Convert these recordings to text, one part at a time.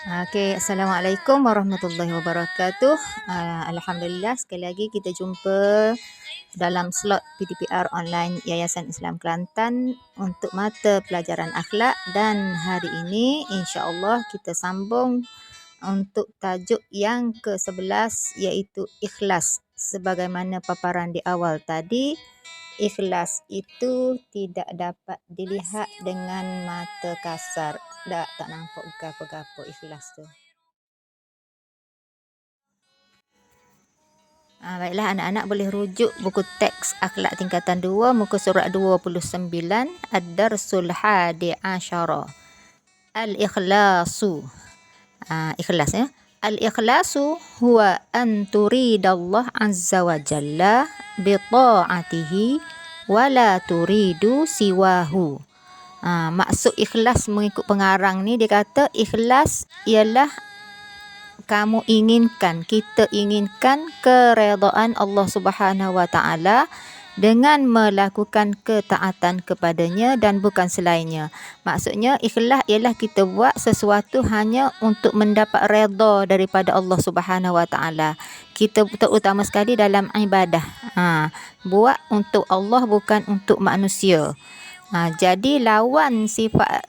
Assalamualaikum warahmatullahi wabarakatuh. Alhamdulillah sekali lagi kita jumpa dalam slot PDPR online Yayasan Islam Kelantan untuk mata pelajaran akhlak, dan hari ini insya-Allah kita sambung untuk tajuk yang ke-11 iaitu ikhlas. Sebagaimana paparan di awal tadi, ikhlas itu tidak dapat dilihat dengan mata kasar. Tak nampak gapo-gapo ikhlas tu. Baiklah anak-anak boleh rujuk buku teks akhlak tingkatan 2 muka surat 29 Ad-Darsul Hadi Asyara. Al-Ikhlasu. Ikhlas ya. Al-ikhlasu huwa an turidallah azza wa jalla bi ta'atihi wa la turidu siwahu. Maksud ikhlas mengikut pengarang ni, dia kata ikhlas ialah kita inginkan keredaan Allah Subhanahu wa taala dengan melakukan ketaatan kepadanya dan bukan selainnya. Maksudnya ikhlas ialah kita buat sesuatu hanya untuk mendapat redha daripada Allah Subhanahu wa taala. Kita terutama sekali dalam ibadah. Buat untuk Allah bukan untuk manusia. Jadi lawan sifat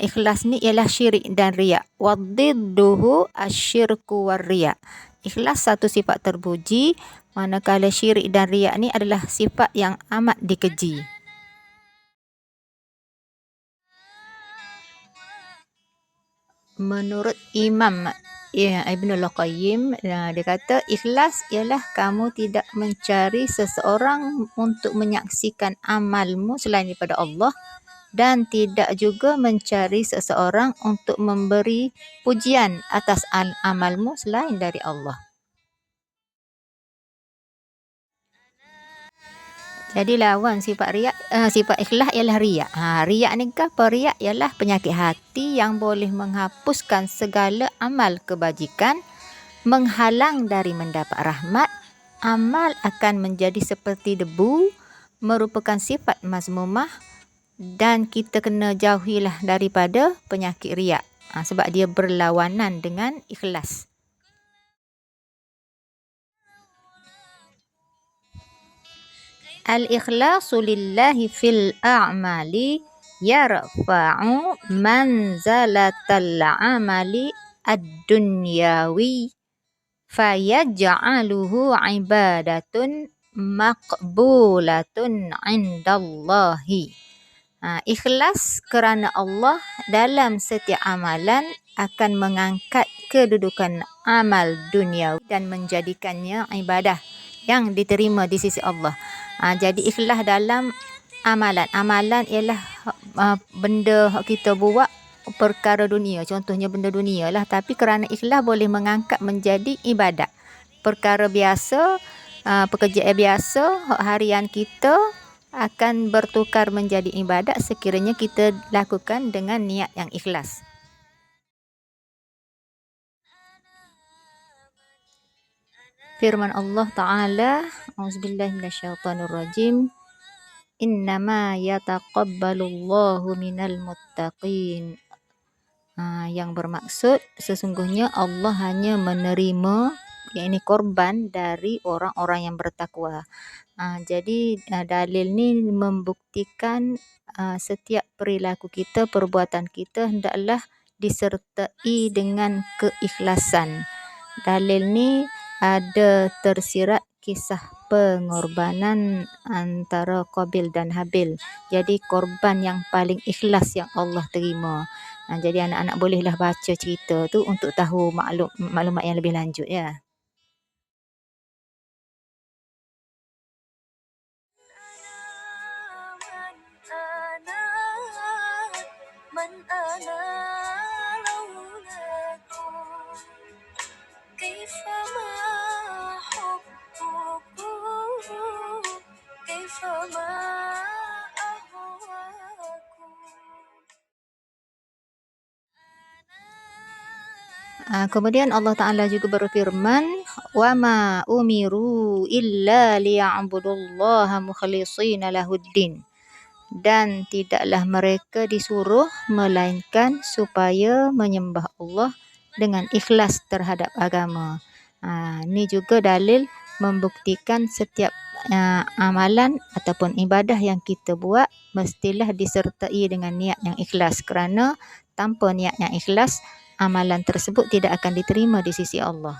ikhlas ni ialah syirik dan riak. Waddidduhu asyirku warriak. Ikhlas satu sifat terpuji, manakala syirik dan riak ni adalah sifat yang amat dikeji. Menurut Imam Ibnul Qayyim, dia kata ikhlas ialah kamu tidak mencari seseorang untuk menyaksikan amalmu selain daripada Allah, dan tidak juga mencari seseorang untuk memberi pujian atas amalmu selain dari Allah. Jadi lawan sifat ikhlas ialah riak. Riak ni apa? Riak ialah penyakit hati yang boleh menghapuskan segala amal kebajikan, menghalang dari mendapat rahmat. Amal akan menjadi seperti debu, merupakan sifat mazmumah, dan kita kena jauhilah daripada penyakit riak. Sebab dia berlawanan dengan ikhlas. Al-ikhlasu lillahi fil a'mali yarfa'u manzalatal amali ad-dunyawi fayaj'aluhu ibadatun maqbulatun indallahi. Ikhlas kerana Allah dalam setiap amalan akan mengangkat kedudukan amal duniawi dan menjadikannya ibadah yang diterima di sisi Allah. Jadi ikhlas dalam amalan. Amalan ialah benda kita buat perkara dunia. Contohnya benda dunia lah. Tapi kerana ikhlas boleh mengangkat menjadi ibadat. Perkara biasa, pekerjaan biasa, harian kita akan bertukar menjadi ibadat sekiranya kita lakukan dengan niat yang ikhlas. Firman Allah Ta'ala, A'udzubillahi minasyaitonirrajim, Innama yataqabbalullahu minal muttaqin. Yang bermaksud sesungguhnya Allah hanya menerima yakni korban dari orang-orang yang bertakwa. Jadi dalil ni membuktikan setiap perilaku kita, perbuatan kita hendaklah disertai dengan keikhlasan. Dalil ni ada tersirat kisah pengorbanan antara Qabil dan Habil. Jadi korban yang paling ikhlas yang Allah terima. Jadi anak-anak bolehlah baca cerita tu untuk tahu maklumat yang lebih lanjut ya. Kemudian Allah Ta'ala juga berfirman, وَمَا أُمِرُوا إِلَّا لِيَعْبُدُوا اللَّهَ مُخْلِصِينَ لَهُ الدِّينَ. Dan tidaklah mereka disuruh melainkan supaya menyembah Allah dengan ikhlas terhadap agama. Ni juga dalil membuktikan setiap amalan ataupun ibadah yang kita buat mestilah disertai dengan niat yang ikhlas, kerana tanpa niat yang ikhlas, amalan tersebut tidak akan diterima di sisi Allah.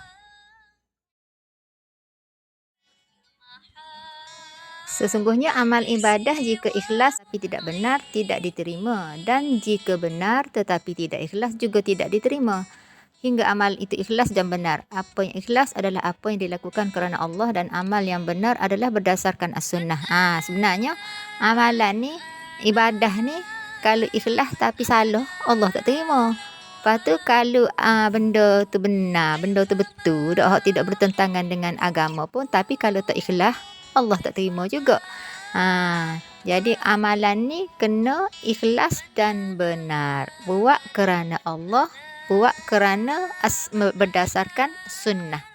Sesungguhnya amal ibadah jika ikhlas tapi tidak benar, tidak diterima. Dan jika benar tetapi tidak ikhlas, juga tidak diterima. Hingga amal itu ikhlas dan benar. Apa yang ikhlas adalah apa yang dilakukan kerana Allah, dan amal yang benar adalah berdasarkan as-sunnah. Sebenarnya amalan ni, ibadah ni, kalau ikhlas tapi salah, Allah tak terima. Lepas tu kalau benda tu benar, benda tu betul, tidak bertentangan dengan agama pun, tapi kalau tak ikhlas, Allah tak terima juga. Jadi amalan ni kena ikhlas dan benar. Buat kerana Allah, buat kerana berdasarkan sunnah.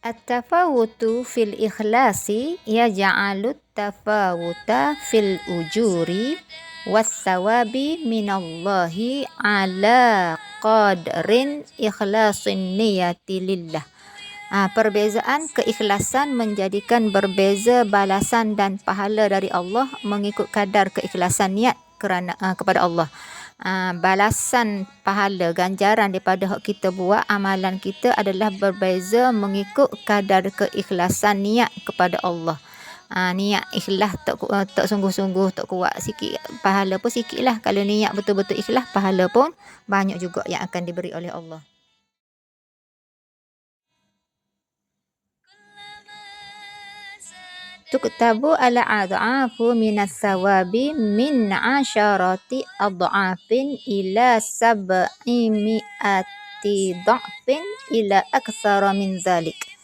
At-tafawutu fil ikhlasi yaj'alu at-tafawuta fil ujuri was-sawabi minallahi ala qadrin ikhlasin niyati lillah. Perbezaan keikhlasan menjadikan berbeza balasan dan pahala dari Allah mengikut kadar keikhlasan niat kerana kepada Allah. Balasan pahala ganjaran daripada hak kita buat amalan kita adalah berbeza mengikut kadar keikhlasan niat kepada Allah. Niat ikhlas tak sungguh-sungguh, tak kuat sikit, pahala pun sikit lah. Kalau niat betul-betul ikhlas, pahala pun banyak juga yang akan diberi oleh Allah. Tuktabu al-ad'afu minas sawabi min 'asharati ad'afin ila 700 dha'fin ila aktsara min zalik.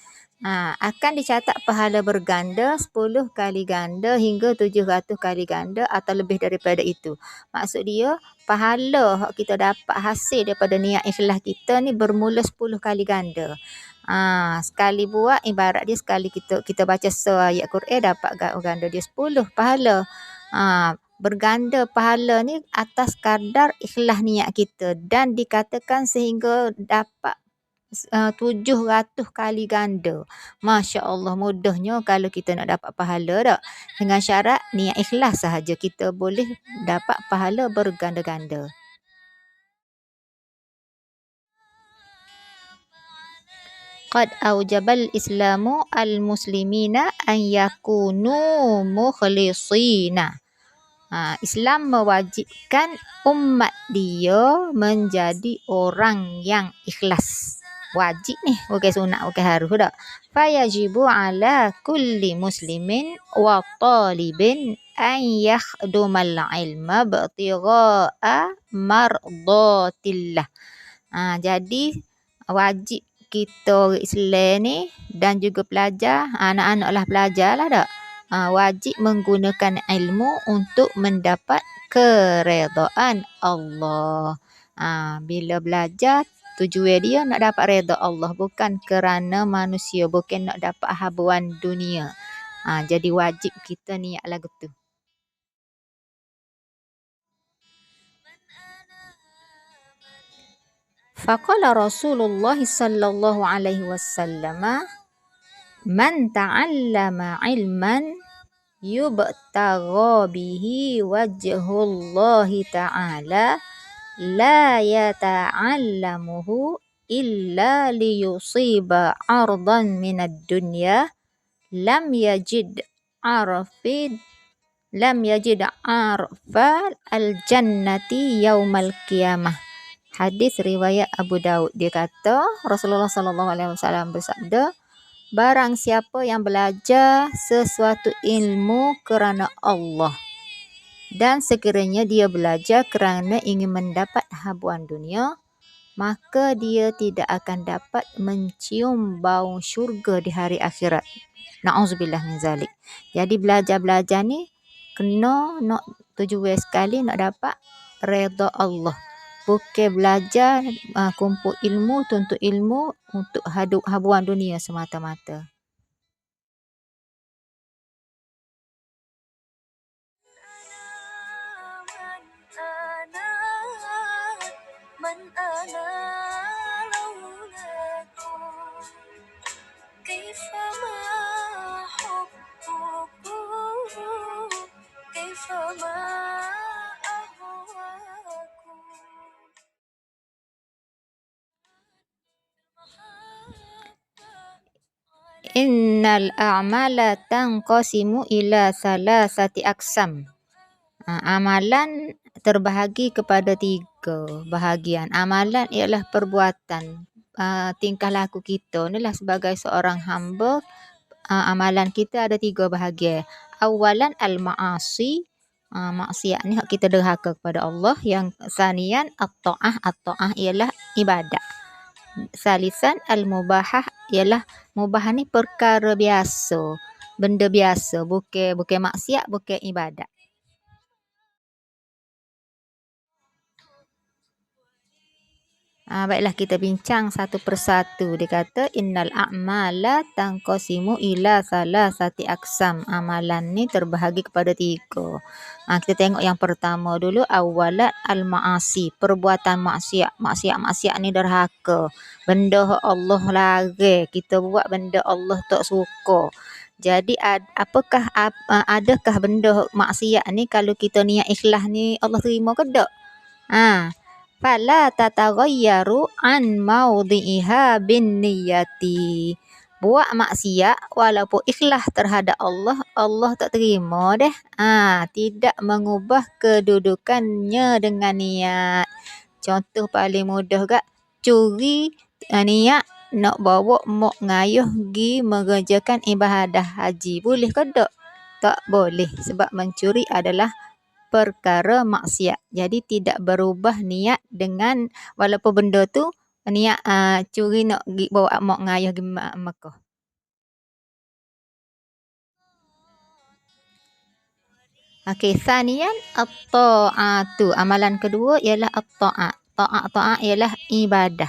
Akan dicatat pahala berganda 10 kali ganda hingga 700 kali ganda atau lebih daripada itu. Maksud dia, pahala hak kita dapat hasil daripada niat ikhlas kita ni bermula 10 kali ganda. Sekali buat, ibarat dia sekali kita baca ayat Quran, dapat ganda dia 10 pahala. Berganda pahala ni atas kadar ikhlas niat kita, dan dikatakan sehingga dapat 700 kali ganda. Masya Allah, mudahnya kalau kita nak dapat pahala tak? Dengan syarat niat ikhlas sahaja kita boleh dapat pahala berganda-ganda. Qad awjabal islamu al-muslimina an yakunu mukhlisina. Islam mewajibkan umat dia menjadi orang yang ikhlas. Wajib ni, bukan sunat, bukan harus tak. Fayajibu ala kulli muslimin wa talibin an yakhdumal ilma ba'tigha'a mardatillah. Jadi wajib kita Islam ni dan juga pelajar, anak-anak lah pelajar lah tak. Wajib menggunakan ilmu untuk mendapat keredaan Allah. Bila belajar, tujuan dia nak dapat redha Allah, bukan kerana manusia, bukan nak dapat habuan dunia. Jadi wajib kita niat lagu tu. Faqala Rasulullah sallallahu alaihi wasallam, man ta'allama ilman yubtagha bihi wajhullahi ta'ala la yata'allamuhu illa liyusiba ardan minad dunya lam yajid arfa al-jannati yaumal qiyamah. Hadis riwayat Abu Daud. Dia kata, Rasulullah sallallahu alaihi wasallam bersabda, barang siapa yang belajar sesuatu ilmu kerana Allah, dan sekiranya dia belajar kerana ingin mendapat habuan dunia, maka dia tidak akan dapat mencium bau syurga di hari akhirat. Na'udzubillah min zalik. Jadi belajar-belajar ni kena nak tujuan sekali nak dapat redha Allah. Bukan belajar kumpul ilmu, tuntut ilmu untuk habuan dunia semata-mata. Innal a'mala tanqasimu ila salasati aqsam. Amalan terbahagi kepada 3 bahagian. Amalan ialah perbuatan, tingkah laku kita ni lah sebagai seorang hamba. Amalan kita ada 3 bahagian. Awalan al-ma'asi, maksiat ni hak kita derhaka kepada Allah. Yang sanian at-ta'ah, at-ta'ah ialah ibadat. Salisan al-mubahah ialah mubah ni perkara biasa, benda biasa, bukan maksiat, bukan ibadat. Baiklah kita bincang satu persatu. Dia kata innal a'mala tanqasimu ila salasati aqsam. Amalan ni terbahagi kepada 3. Kita tengok yang pertama dulu, awalat al-ma'asi, perbuatan maksiat. Maksiat ni derhaka. Benda Allah larang, kita buat benda Allah tak suka. Jadi adakah benda maksiat ni kalau kita niat ikhlas ni Allah terima ke tak? Fala tataghayyaru an maudhi'iha bin niyati. Buat maksiat walaupun ikhlas terhadap Allah, Allah tak terima dah. Tidak mengubah kedudukannya dengan niat. Contoh paling mudah gak, curi, niat nak bawa mak ngayuh gi mengerjakan ibadah haji. Boleh ke tak? Tak boleh, sebab mencuri adalah perkara maksiat. Jadi tidak berubah niat dengan walaupun benda tu niat curi nak bawa mak ngayuh pergi Mekah. Sanian at-ta'atu. Amalan kedua ialah at-ta'at. Ta'at ialah ibadah.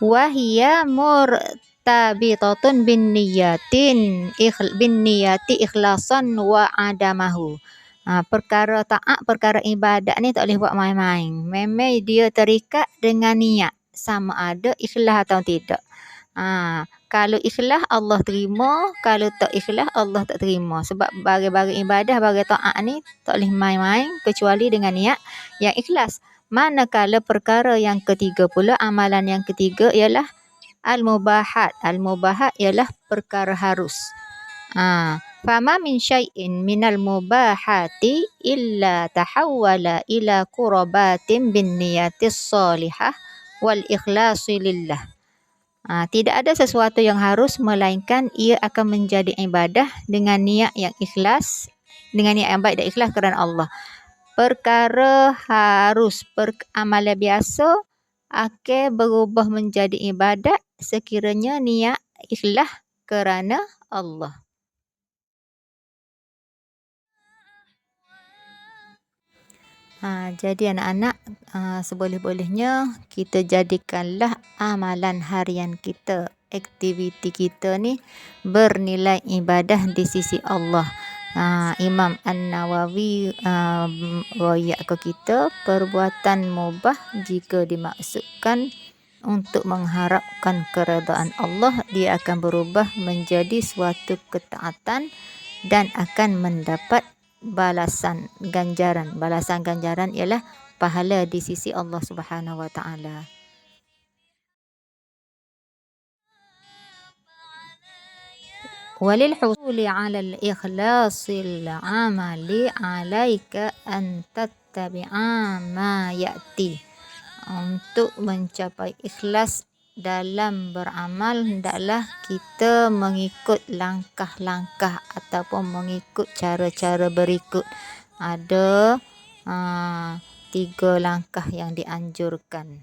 Wa hiya murtabitatun bin niyati ikhlasan wa adamahu. Perkara taat, perkara ibadat ni tak boleh buat main-main. Memang dia terikat dengan niat, sama ada ikhlas atau tidak. Kalau ikhlas Allah terima, kalau tak ikhlas Allah tak terima. Sebab bagi ibadah, bagi taat ni tak boleh main-main kecuali dengan niat yang ikhlas. Manakala perkara yang ketiga pula, amalan yang ketiga ialah al-mubahat. Al-mubahat ialah perkara harus. Fama min syai'in minal mubahati illa tahawwala ila qurbatin bin niyatis salihah wal ikhlasi lillah. Tidak ada sesuatu yang harus, melainkan ia akan menjadi ibadah dengan niat yang ikhlas, dengan niat yang baik dan ikhlas kerana Allah. Perkara harus, amalan biasa akan berubah menjadi ibadat sekiranya niat ikhlas kerana Allah. Jadi anak-anak, seboleh-bolehnya kita jadikanlah amalan harian kita, aktiviti kita ni bernilai ibadah di sisi Allah. Imam An-Nawawi royak ke kita, perbuatan mubah jika dimaksudkan untuk mengharapkan keredaan Allah, dia akan berubah menjadi suatu ketaatan dan akan mendapat balasan ganjaran. Balasan ganjaran ialah pahala di sisi Allah Subhanahu wa taala. Walil husuli 'ala al-ikhlasil 'amali 'alaika an tattabi'a ma ya'ti. Untuk mencapai ikhlas dalam beramal, hendaklah kita mengikut langkah-langkah ataupun mengikut cara-cara berikut. Ada 3 langkah yang dianjurkan.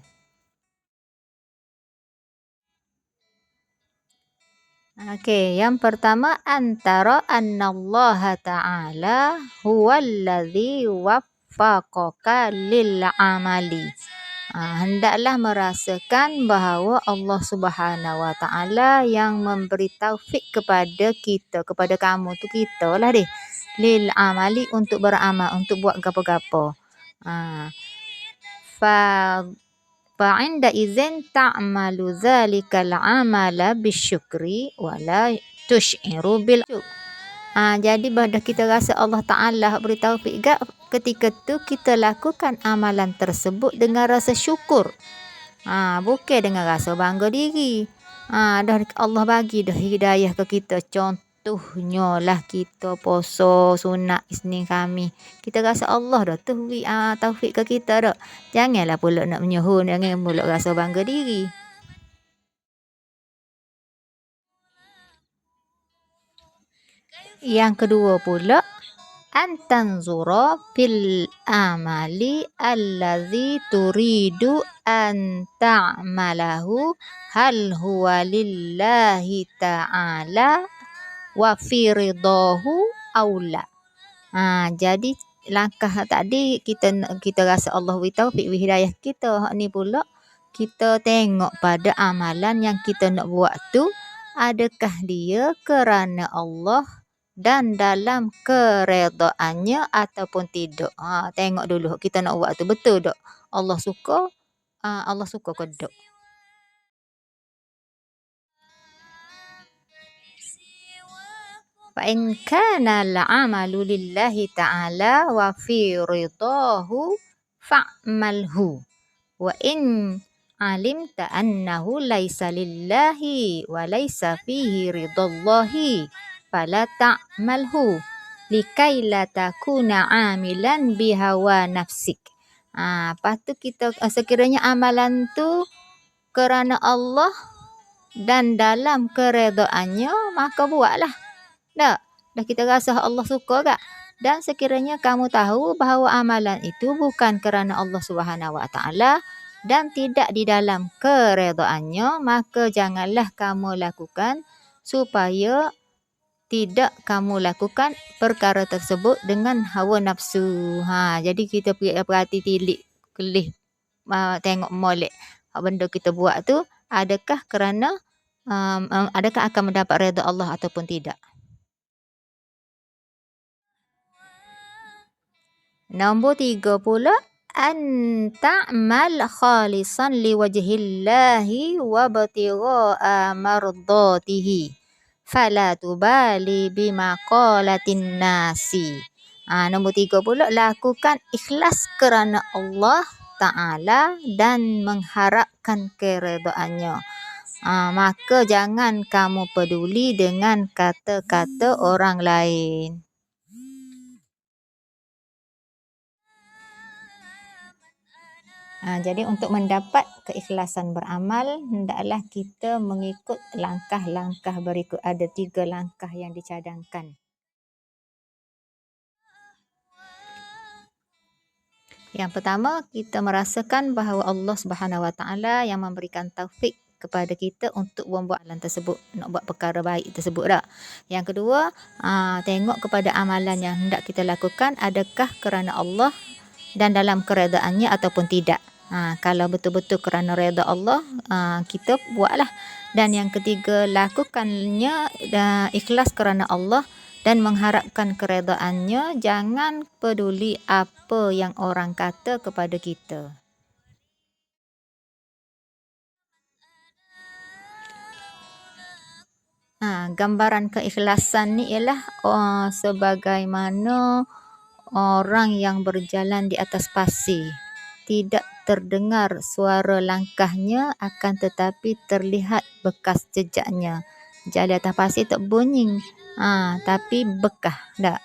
Yang pertama, antara annallaha ta'ala huwallazi waffaqaka lil amali. Hendaklah merasakan bahawa Allah Subhanahu wa taala yang memberi taufik kepada kita, kepada kamu tu kita lah deh, lil amali, untuk beramal, untuk buat gapo-gapo. Fa'inda idzin ta'malu dzalikal amala bisyukri wa la tusy'iru bil jadi pada kita rasa Allah Ta'ala beri taufik gak, ketika tu kita lakukan amalan tersebut dengan rasa syukur. Bukan dengan rasa bangga diri. Dah Allah bagi dah hidayah ke kita. Contohnya lah kita poso sunat Isnin Khamis. Kita rasa Allah dah taufik ke kita dah. Janganlah pula nak menyuhun, jangan pula rasa bangga diri. Yang kedua pula, antanzura fil amali allazi turidu an ta'malahu hal huwa lillahi ta'ala wa fi ridahu aula. Jadi langkah tadi kita rasa Allah beri taufik hidayah kita. Hak ni pula kita tengok pada amalan yang kita nak buat tu, adakah dia kerana Allah dan dalam keredaannya ataupun tidak. Tengok dulu kita nak buat tu betul tak? Allah suka ke tak? Fa in kana al-'amalu lillahi ta'ala wa fi ridahu fa'malhu. Wa in alimta annahu laisa lillahi wa laisa fihi ridallahi fala ta'malhu likai la takuna amilan bihawa nafsik. Lepas tu kita sekiranya amalan tu kerana Allah dan dalam keredaannya, maka buatlah. Dah kita rasa Allah suka tak? Dan sekiranya kamu tahu bahawa amalan itu bukan kerana Allah Subhanahu Wa Taala dan tidak di dalam keredaannya, maka janganlah kamu lakukan, supaya tidak kamu lakukan perkara tersebut dengan hawa nafsu. Jadi kita perhati tilik kelih, tengok molek benda kita buat tu adakah kerana adakah akan mendapat redha Allah ataupun tidak. Nombor 3 pula, an ta'mal khalisan liwajhillahi wa batigha'a mardatihi fala tubali bima qalatin nasi. Nombor 3 pula, lakukan ikhlas kerana Allah Ta'ala dan mengharapkan keredaannya. Maka jangan kamu peduli dengan kata-kata orang lain. Jadi untuk mendapat keikhlasan beramal, hendaklah kita mengikut langkah-langkah berikut. Ada 3 langkah yang dicadangkan. Yang pertama, kita merasakan bahawa Allah Subhanahu Wa Taala yang memberikan taufik kepada kita untuk membuat amalan tersebut, nak buat perkara baik tersebut dah. Yang kedua, tengok kepada amalan yang hendak kita lakukan, adakah kerana Allah dan dalam keredaannya ataupun tidak. Kalau betul-betul kerana redha Allah, kita buatlah. Dan yang ketiga, lakukannya ikhlas kerana Allah dan mengharapkan keredaannya. Jangan peduli apa yang orang kata kepada kita. Gambaran keikhlasan ni ialah sebagaimana orang yang berjalan di atas pasir. Tidak terdengar suara langkahnya, akan tetapi terlihat bekas jejaknya. Jalan atas pasir tak bunyi, tapi bekah tak.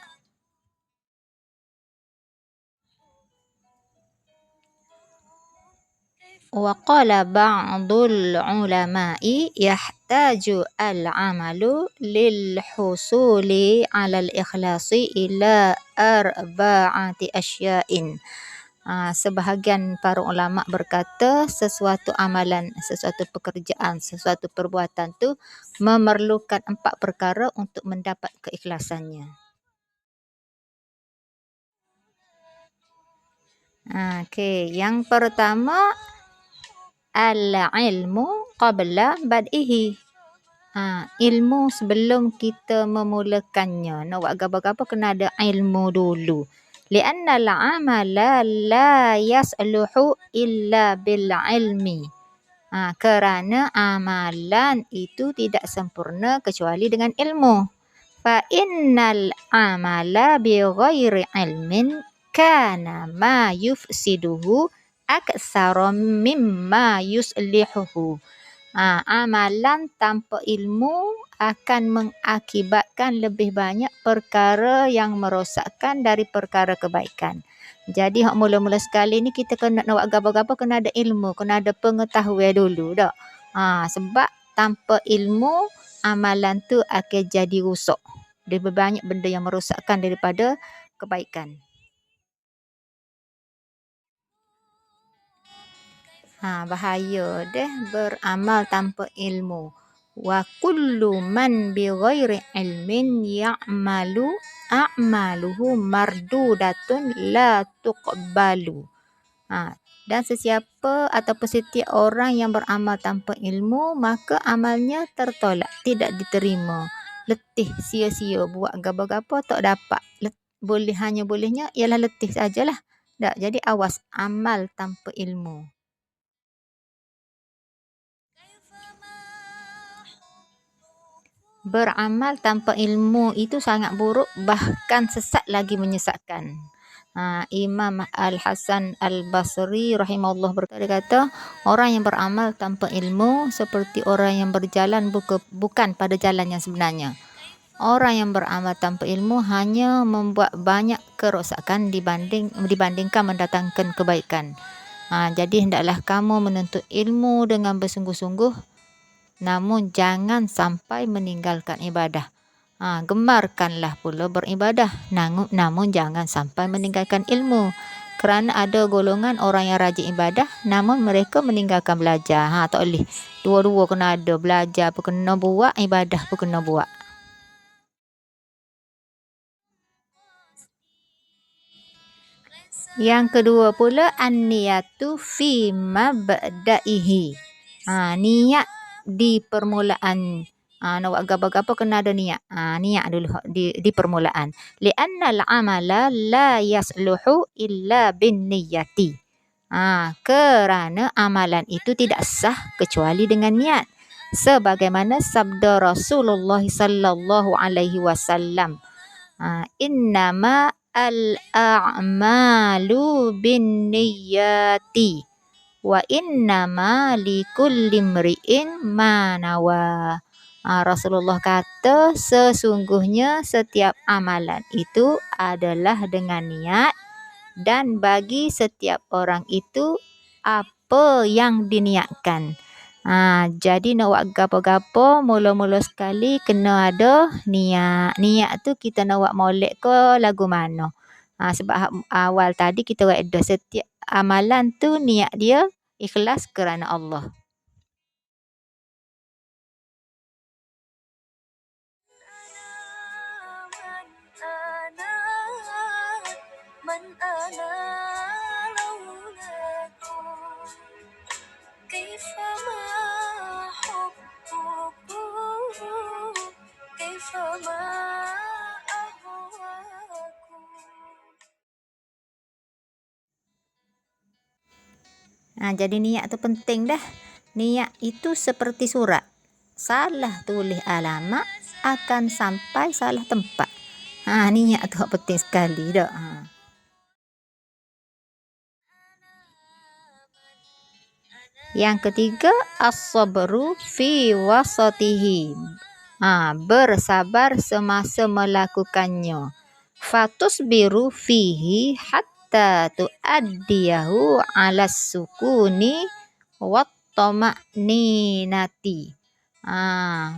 Wa qala ba'dul ulama'i yahtaju al-'amalu lil husuli 'ala al-ikhlasi ila arba'ati asya'in. Sebahagian para ulama berkata sesuatu amalan, sesuatu pekerjaan, sesuatu perbuatan tu memerlukan 4 perkara untuk mendapat keikhlasannya. Yang pertama, al-ilmu qabla bad'ihi. Ilmu sebelum kita memulakannya. Nak buat apa-apa kena ada ilmu dulu. li'anna al-amala la yasluhu illa bil ilmi. Kerana amalan itu tidak sempurna kecuali dengan ilmu. Fa innal amala bi ghairi ilmin kana ma yufsiduhu aktsara mimma yuslihuhu. Amalan tanpa ilmu akan mengakibatkan lebih banyak perkara yang merosakkan dari perkara kebaikan. Jadi hak mula-mula sekali ni kita kena nak buat gapo-gapo kena ada ilmu, kena ada pengetahuan dulu dak. Sebab tanpa ilmu amalan tu akan jadi rosak. Lebih banyak benda yang merosakkan daripada kebaikan. Bahaya deh beramal tanpa ilmu. Wa kullu man bi ghairi ilmin ya'malu a'maluhu mardudatun la tuqbalu. Dan sesiapa ataupun setiap orang yang beramal tanpa ilmu, maka amalnya tertolak, tidak diterima. Letih, sia-sia buat gapo-gapo tak dapat. Hanya bolehnya ialah letih sajalah. Tak, jadi awas amal tanpa ilmu. Beramal tanpa ilmu itu sangat buruk, bahkan sesat lagi menyesatkan. Imam Al-Hasan Al-Basri rahimahullah berkata, orang yang beramal tanpa ilmu seperti orang yang berjalan bukan pada jalan yang sebenarnya. Orang yang beramal tanpa ilmu hanya membuat banyak kerosakan dibandingkan mendatangkan kebaikan. Jadi hendaklah kamu menuntut ilmu dengan bersungguh-sungguh, namun jangan sampai meninggalkan ibadah. Gemarkanlah pula beribadah, namun jangan sampai meninggalkan ilmu. Kerana ada golongan orang yang rajin ibadah, namun mereka meninggalkan belajar. Tak boleh. Dua-dua kena ada, belajar pun kena buat, ibadah pun kena buat. Yang kedua pula an-niyatu fi mabda'ihi. Niat di permulaan. Nak buat gapo-gapo kena ada niat. Niat dulu di permulaan. Li'anna al-amala la yasluhu illa bin niyati. Kerana amalan itu tidak sah kecuali dengan niat. Sebagaimana sabda Rasulullah sallallahu alaihi wasallam, innama al-a'malu bin niyati wa innama likulli imri'in ma nawa. Rasulullah kata sesungguhnya setiap amalan itu adalah dengan niat, dan bagi setiap orang itu apa yang diniatkan. Jadi nak buat gapo-gapo mula-mula sekali kena ada niat. Niat tu kita nak buat molek ke lagu mana. Sebab awal tadi kita buat ada setiap amalan tu niat dia ikhlas kerana Allah. Jadi niat tu penting dah. Niat itu seperti surat. Salah tulis alamat akan sampai salah tempat. Niat tu penting sekali dah. Yang ketiga, as-sabru fi wasatihi. Bersabar semasa melakukannya. Fatusbiru fihi hatta tuaddiyahu ala sukuni wat tama'ninati.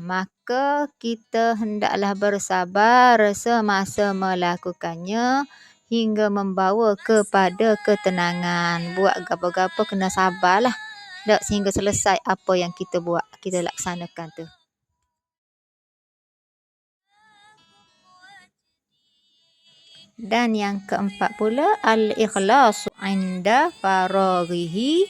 Maka kita hendaklah bersabar semasa melakukannya hingga membawa kepada ketenangan. Buat gapo-gapo kena sabarlah. Sehingga selesai apa yang kita buat, kita laksanakan tu. Dan yang keempat pula al-ikhlasu 'inda faraghihi.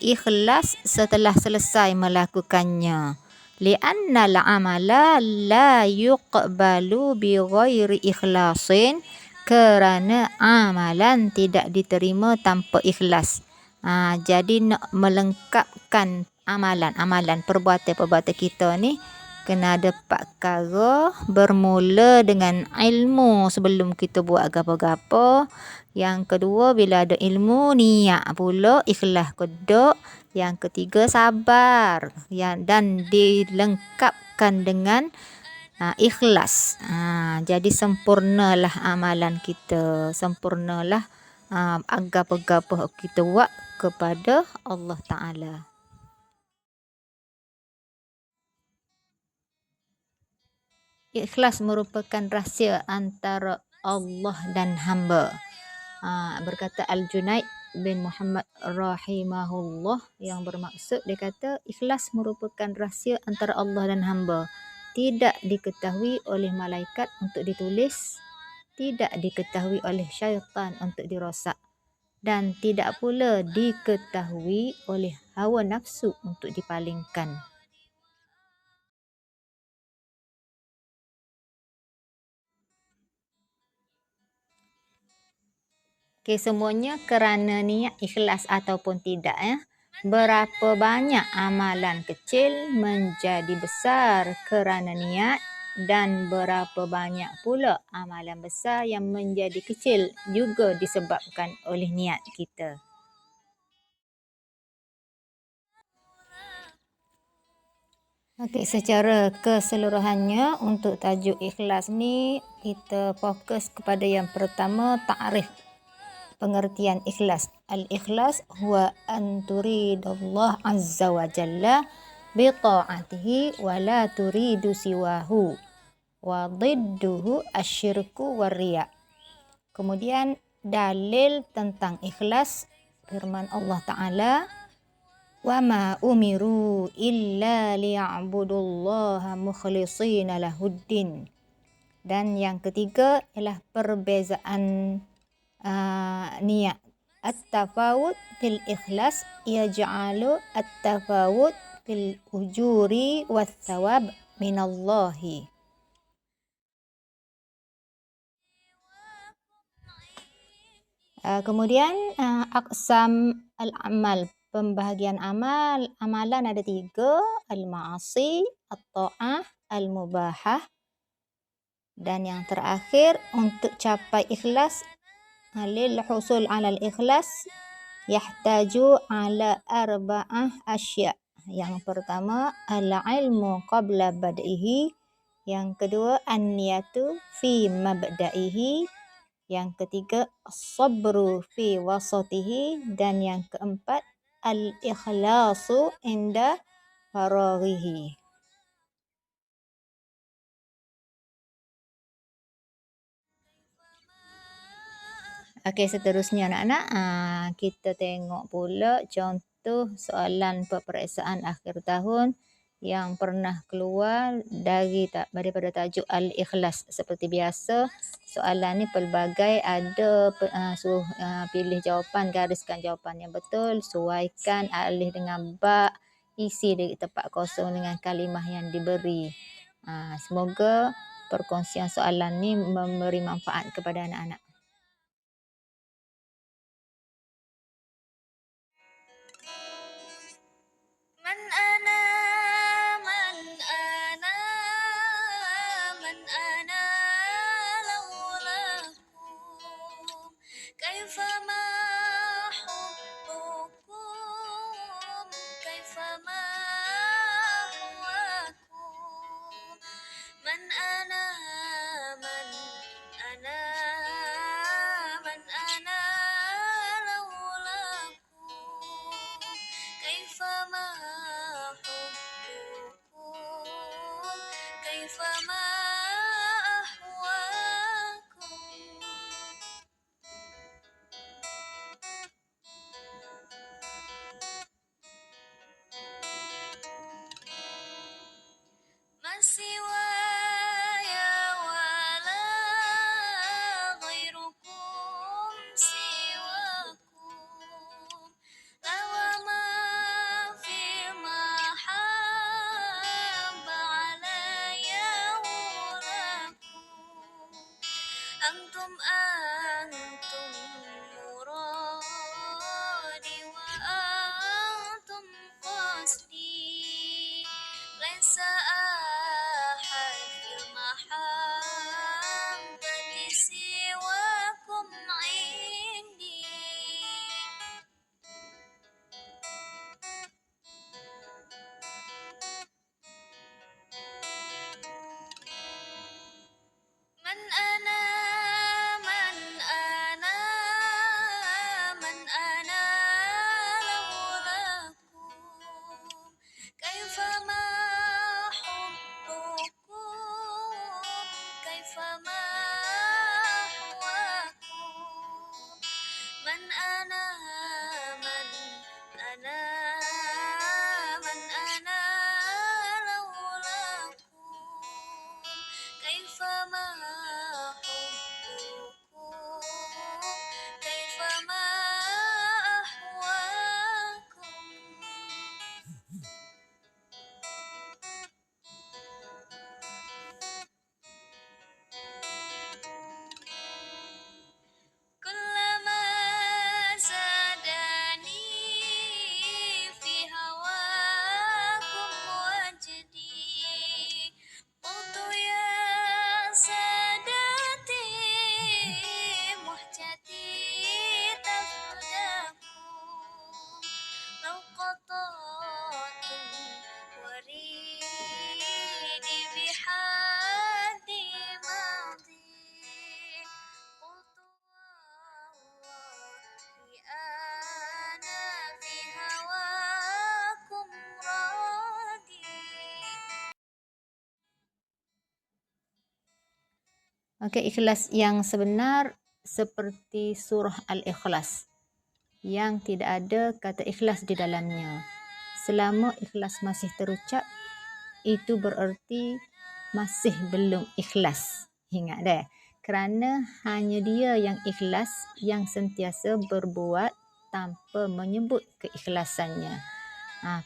Ikhlas setelah selesai melakukannya. Li'anna al-amala la yuqbalu bi ghairi ikhlasin, kerana amalan tidak diterima tanpa ikhlas. Jadi nak melengkapkan amalan perbuatan kita ni kena ada 4 perkara. Bermula dengan ilmu sebelum kita buat gapo-gapo. Yang kedua, bila ada ilmu, niat pula, ikhlas kedok. Yang ketiga, sabar. Dan dilengkapkan dengan ikhlas. Jadi sempurnalah amalan kita. Sempurnalah apa-apa kita buat kepada Allah Ta'ala. Ikhlas merupakan rahsia antara Allah dan hamba. Berkata Al-Junaid bin Muhammad rahimahullah, yang bermaksud, dia kata ikhlas merupakan rahsia antara Allah dan hamba. Tidak diketahui oleh malaikat untuk ditulis, tidak diketahui oleh syaitan untuk dirosak, dan tidak pula diketahui oleh hawa nafsu untuk dipalingkan. Semuanya kerana niat ikhlas ataupun tidak. Berapa banyak amalan kecil menjadi besar kerana niat, dan berapa banyak pula amalan besar yang menjadi kecil juga disebabkan oleh niat kita. Secara keseluruhannya untuk tajuk ikhlas ni, kita fokus kepada yang pertama, ta'rif. Pengertian ikhlas. Al-ikhlas huwa an turidallah azza wa jalla bi ta'atihi wa la turidu siwahu wa didduhu asyirku wa riya. Kemudian dalil tentang ikhlas, firman Allah Ta'ala, wa ma umiru illa liya'budullaha mukhlishina lahuddin. Dan yang ketiga ialah perbezaan niat. At-tafawud fil ikhlas yaj'alu at-tafawud fil ujuri wath-thawab minallahi. Kemudian aqsam al-amal, pembahagian amalan ada 3, al-ma'asi, at-ta'ah, al-mubahah. Dan yang terakhir, untuk capai ikhlas, lil husul ala al-ikhlas yahtaju ala arba'ah asya'. Yang pertama, al-ilmu qabla bad'ihi. Yang kedua, an-niyatu fi mabda'ihi. Yang ketiga, as-sabru fi wasatihi. Dan yang keempat, al-ikhlasu inda faraghihi. Seterusnya anak-anak, kita tengok pula contoh soalan peperiksaan akhir tahun yang pernah keluar daripada tajuk Al-Ikhlas. Seperti biasa, soalan ni pelbagai, ada suruh pilih jawapan, gariskan jawapan yang betul, sesuaikan alih dengan bak, isi di tempat kosong dengan kalimah yang diberi. Semoga perkongsian soalan ni memberi manfaat kepada anak-anak. أنتم أنتم مرادي وأنتم قصدي ليس أحد في المحبة سواكم عندي من أنا من أنا من أنا لولاكم كيفما حبكم كيفما أحواكم من أنا من أنا من أنا لولاكم كيفما حبكم كيفما أحواكم كلما زادني في هواكم وجدي قلت يا سادتي مهجتي تفداكم لو قطعتم وريدي بحد ماضي قلت والله أنا في هواكم راضي. Okey, ikhlas yang sebenar seperti surah Al-Ikhlas yang tidak ada kata ikhlas di dalamnya. Selama ikhlas masih terucap, itu bererti masih belum ikhlas. Ingat deh, kerana hanya dia yang ikhlas yang sentiasa berbuat tanpa menyebut keikhlasannya.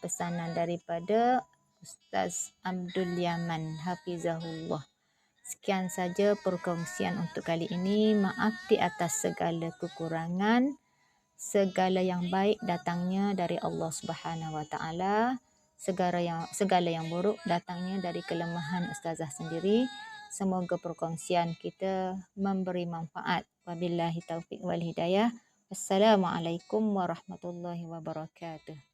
Pesanan daripada Ustaz Abdul Yaman Hafizahullah. Sekian saja perkongsian untuk kali ini. Maaf di atas segala kekurangan. Segala yang baik datangnya dari Allah Subhanahu Wa Taala. Segala yang buruk datangnya dari kelemahan ustazah sendiri. Semoga perkongsian kita memberi manfaat. Wabillahi taufiq wal hidayah. Wassalamualaikum warahmatullahi wabarakatuh.